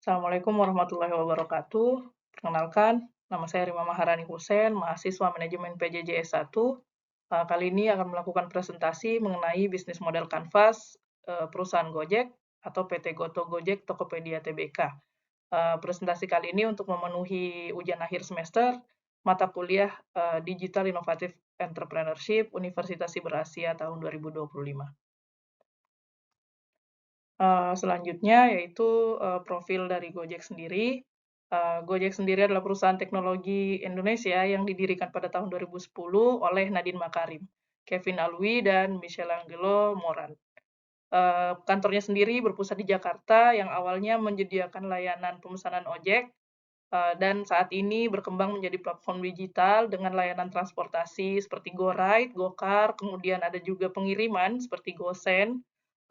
Assalamualaikum warahmatullahi wabarakatuh. Perkenalkan, nama saya Rima Maharani Hussein, mahasiswa manajemen PJJ S1. Kali ini akan melakukan presentasi mengenai bisnis model Canvas perusahaan Gojek atau PT Goto Gojek Tokopedia Tbk. Presentasi kali ini untuk memenuhi ujian akhir semester mata kuliah Digital Innovative Entrepreneurship Universitas Siber Asia tahun 2025. Selanjutnya yaitu profil dari Gojek sendiri. Gojek sendiri adalah perusahaan teknologi Indonesia yang didirikan pada tahun 2010 oleh Nadine Makarim, Kevin Alwi, dan Michelangelo Moran. Kantornya sendiri berpusat di Jakarta yang awalnya menyediakan layanan pemesanan ojek dan saat ini berkembang menjadi platform digital dengan layanan transportasi seperti GoRide, GoCar, kemudian ada juga pengiriman seperti GoSend,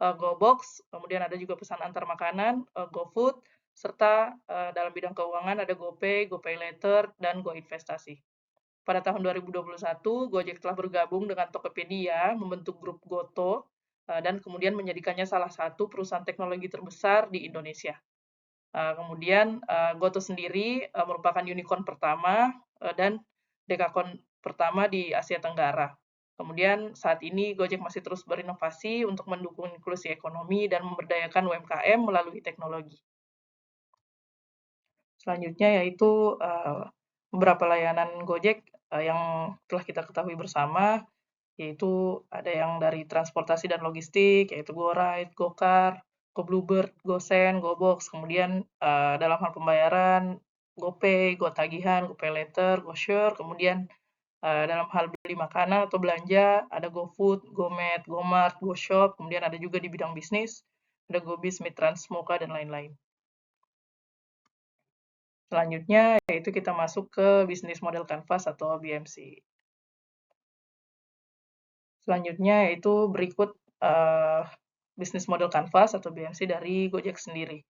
GoBox, kemudian ada juga pesan antar makanan, GoFood, serta dalam bidang keuangan ada GoPay, GoPayLater, dan GoInvestasi. Pada tahun 2021, Gojek telah bergabung dengan Tokopedia, membentuk grup Goto, dan kemudian menjadikannya salah satu perusahaan teknologi terbesar di Indonesia. Kemudian Goto sendiri merupakan unicorn pertama dan dekakon pertama di Asia Tenggara. Kemudian saat ini Gojek masih terus berinovasi untuk mendukung inklusi ekonomi dan memberdayakan UMKM melalui teknologi. Selanjutnya yaitu beberapa layanan Gojek yang telah kita ketahui bersama, yaitu ada yang dari transportasi dan logistik, yaitu GoRide, GoCar, GoBluebird, GoSend, GoBox, kemudian dalam hal pembayaran, GoPay, GoTagihan, GoPayLater, GoSure, kemudian dalam hal beli makanan atau belanja, ada GoFood, GoMart, GoMart, GoShop, kemudian ada juga di bidang bisnis, ada GoBiz, Mitransmoka, dan lain-lain. Selanjutnya, yaitu kita masuk ke bisnis model Canvas atau BMC. Selanjutnya, yaitu berikut bisnis model Canvas atau BMC dari Gojek sendiri.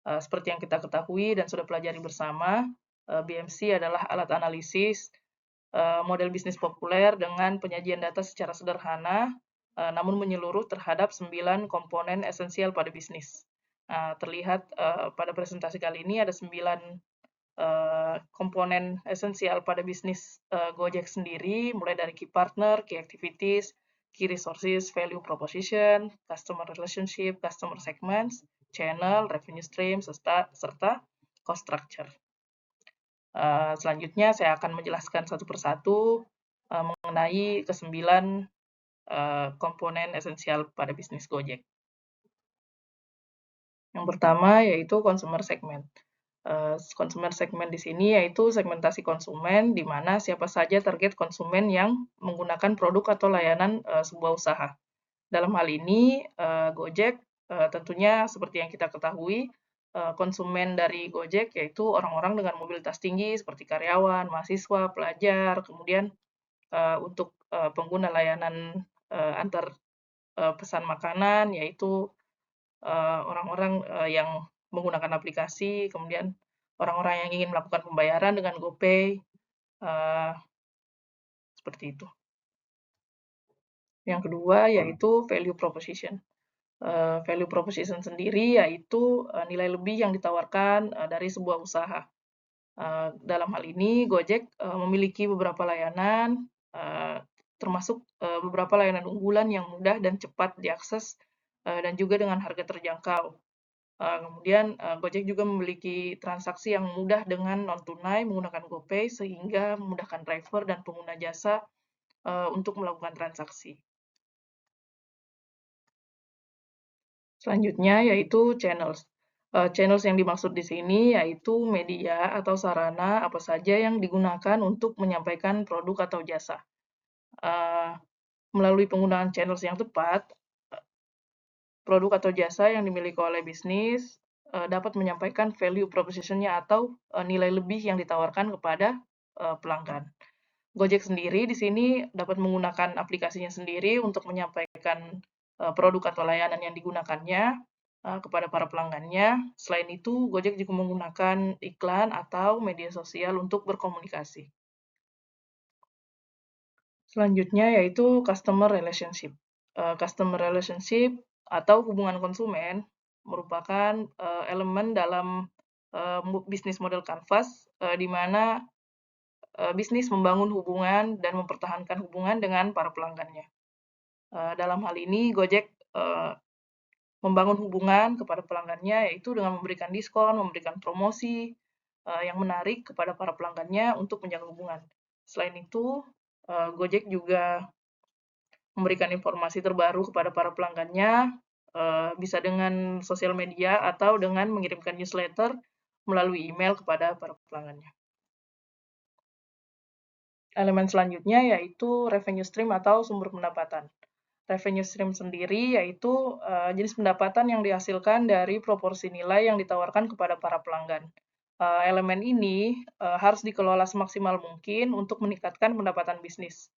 Seperti yang kita ketahui dan sudah pelajari bersama, BMC adalah alat analisis model bisnis populer dengan penyajian data secara sederhana, namun menyeluruh terhadap 9 komponen esensial pada bisnis. Terlihat pada presentasi kali ini ada 9 komponen esensial pada bisnis Gojek sendiri, mulai dari key partner, key activities, key resources, value proposition, customer relationship, customer segments, channel, revenue stream, serta cost structure. Selanjutnya saya akan menjelaskan satu persatu mengenai kesembilan komponen esensial pada bisnis Gojek. Yang pertama yaitu consumer segment. Consumer segment di sini yaitu segmentasi konsumen, di mana siapa saja target konsumen yang menggunakan produk atau layanan sebuah usaha. Dalam hal ini, Gojek tentunya seperti yang kita ketahui, konsumen dari Gojek yaitu orang-orang dengan mobilitas tinggi seperti karyawan, mahasiswa, pelajar, kemudian untuk pengguna layanan antar pesan makanan yaitu orang-orang yang menggunakan aplikasi, kemudian orang-orang yang ingin melakukan pembayaran dengan GoPay, seperti itu. Yang kedua yaitu value proposition. Value proposition sendiri yaitu nilai lebih yang ditawarkan dari sebuah usaha. Dalam hal ini Gojek memiliki beberapa layanan, termasuk beberapa layanan unggulan yang mudah dan cepat diakses dan juga dengan harga terjangkau. Kemudian Gojek juga memiliki transaksi yang mudah dengan non-tunai menggunakan GoPay sehingga memudahkan driver dan pengguna jasa untuk melakukan transaksi. Selanjutnya yaitu channels. Channels yang dimaksud di sini yaitu media atau sarana apa saja yang digunakan untuk menyampaikan produk atau jasa. Melalui penggunaan channels yang tepat, produk atau jasa yang dimiliki oleh bisnis dapat menyampaikan value proposition-nya atau nilai lebih yang ditawarkan kepada pelanggan. Gojek sendiri di sini dapat menggunakan aplikasinya sendiri untuk menyampaikan produk atau layanan yang digunakannya kepada para pelanggannya. Selain itu, Gojek juga menggunakan iklan atau media sosial untuk berkomunikasi. Selanjutnya yaitu customer relationship. Customer relationship atau hubungan konsumen merupakan elemen dalam bisnis model Canvas, di mana bisnis membangun hubungan dan mempertahankan hubungan dengan para pelanggannya. Dalam hal ini Gojek membangun hubungan kepada pelanggannya yaitu dengan memberikan diskon, memberikan promosi yang menarik kepada para pelanggannya untuk menjaga hubungan. Selain itu, Gojek juga memberikan informasi terbaru kepada para pelanggannya, bisa dengan sosial media atau dengan mengirimkan newsletter melalui email kepada para pelanggannya. Elemen selanjutnya yaitu revenue stream atau sumber pendapatan. Revenue stream sendiri yaitu jenis pendapatan yang dihasilkan dari proporsi nilai yang ditawarkan kepada para pelanggan. Elemen ini harus dikelola semaksimal mungkin untuk meningkatkan pendapatan bisnis.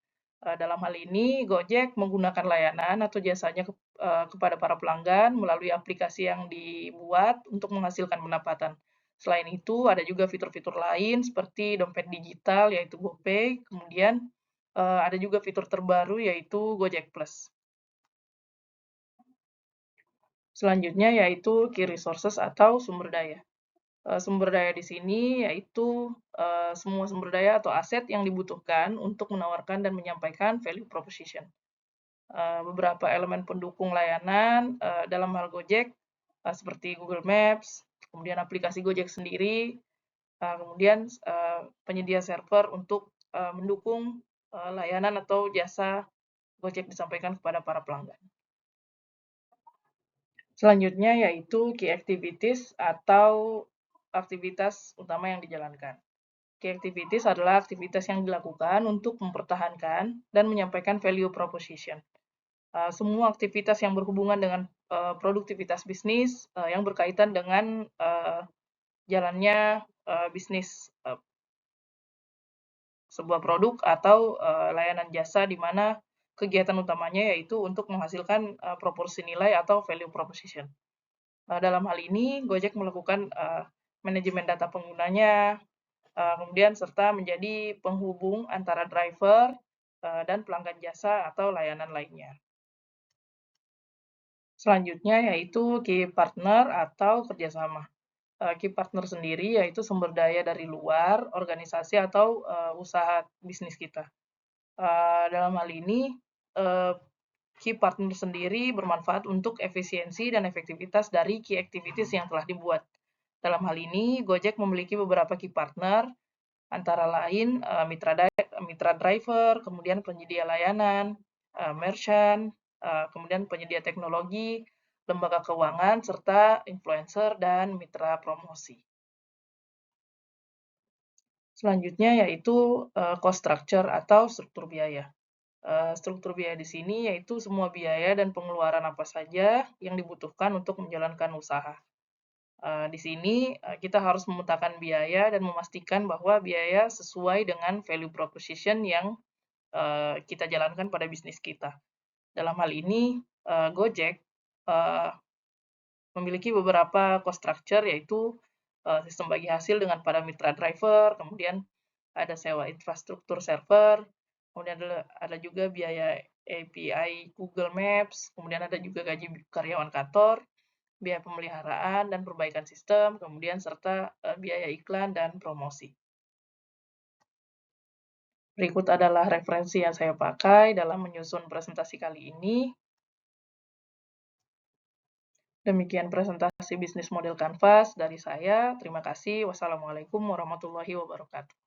Dalam hal ini, Gojek menggunakan layanan atau jasanya kepada para pelanggan melalui aplikasi yang dibuat untuk menghasilkan pendapatan. Selain itu, ada juga fitur-fitur lain seperti dompet digital yaitu GoPay, kemudian ada juga fitur terbaru yaitu Gojek Plus. Selanjutnya yaitu key resources atau sumber daya. Sumber daya di sini yaitu semua sumber daya atau aset yang dibutuhkan untuk menawarkan dan menyampaikan value proposition. Beberapa elemen pendukung layanan dalam hal Gojek seperti Google Maps, kemudian aplikasi Gojek sendiri, kemudian penyedia server untuk mendukung layanan atau jasa Gojek disampaikan kepada para pelanggan. Selanjutnya yaitu key activities atau aktivitas utama yang dijalankan. Key activities adalah aktivitas yang dilakukan untuk mempertahankan dan menyampaikan value proposition. Semua aktivitas yang berhubungan dengan produktivitas bisnis yang berkaitan dengan jalannya bisnis sebuah produk atau layanan jasa di mana kegiatan utamanya yaitu untuk menghasilkan proporsi nilai atau value proposition. Dalam hal ini, Gojek melakukan manajemen data penggunanya, kemudian serta menjadi penghubung antara driver dan pelanggan jasa atau layanan lainnya. Selanjutnya yaitu key partner atau kerjasama. Key partner sendiri yaitu sumber daya dari luar organisasi atau usaha bisnis kita. Dalam hal ini, key partner sendiri bermanfaat untuk efisiensi dan efektivitas dari key activities yang telah dibuat. Dalam hal ini, Gojek memiliki beberapa key partner, antara lain mitra driver, kemudian penyedia layanan, merchant, kemudian penyedia teknologi, lembaga keuangan, serta influencer dan mitra promosi. Selanjutnya yaitu cost structure atau struktur biaya. Struktur biaya di sini yaitu semua biaya dan pengeluaran apa saja yang dibutuhkan untuk menjalankan usaha. Di sini kita harus memetakan biaya dan memastikan bahwa biaya sesuai dengan value proposition yang kita jalankan pada bisnis kita. Dalam hal ini, Gojek memiliki beberapa cost structure yaitu sistem bagi hasil dengan para mitra driver, kemudian ada sewa infrastruktur server, kemudian ada juga biaya API Google Maps, kemudian ada juga gaji karyawan kantor, biaya pemeliharaan dan perbaikan sistem, kemudian serta biaya iklan dan promosi. Berikut adalah referensi yang saya pakai dalam menyusun presentasi kali ini. Demikian presentasi bisnis model Canvas dari saya. Terima kasih. Wassalamualaikum warahmatullahi wabarakatuh.